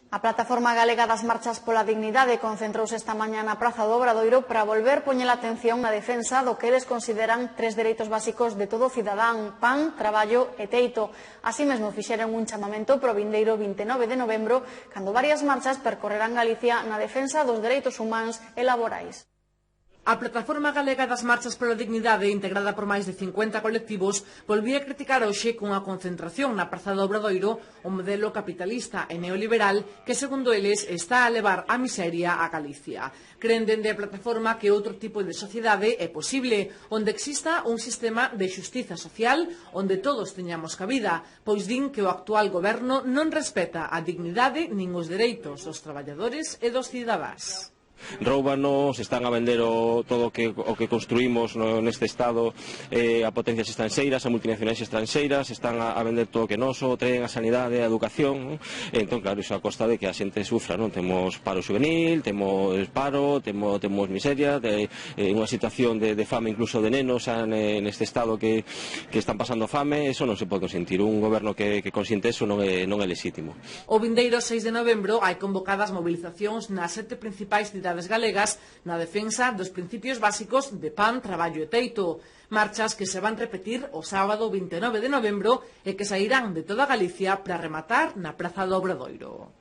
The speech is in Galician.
A Plataforma Galega das Marchas pola Dignidade concentrouse esta mañá na Praza do Obradoiro para volver poñer a atención na defensa do que eles consideran 3 dereitos básicos de todo cidadán: pan, traballo e teito. Así mesmo fixeron un chamamento pro vindeiro 29 de novembro, cando varias marchas percorrerán Galicia na defensa dos dereitos humanos e laborais. A Plataforma Galega das Marchas pola Dignidade, integrada por máis de 50 colectivos, volvía a criticar hoxe cunha concentración na Praza do Obradoiro o modelo capitalista e neoliberal que, segundo eles, está a levar a miseria a Galicia. Creen dende a plataforma que outro tipo de sociedade é posible, onde exista un sistema de xustiza social onde todos teñamos cabida, pois din que o actual goberno non respeta a dignidade nin os dereitos dos traballadores e dos cidadáns. Róubanos, están a vender todo o que construímos neste Estado a potencias estranxeiras, a multinacionais estranxeiras, están a vender todo o que noso, traen a sanidade, a educación, entón claro, iso a costa de que a xente sufra, non? Temos paro juvenil, temos paro, temos miseria, unha situación de fame incluso de nenos neste Estado que están pasando fame, eso non se pode consentir, un goberno que consiente eso non é lexítimo. O vindeiro 6 de novembro hai convocadas movilizacións nas 7 principais cidades galegas na defensa dos principios básicos de pan, traballo e teito. Marchas que se van repetir o sábado 29 de novembro e que sairán de toda Galicia para rematar na Praza do Obradoiro.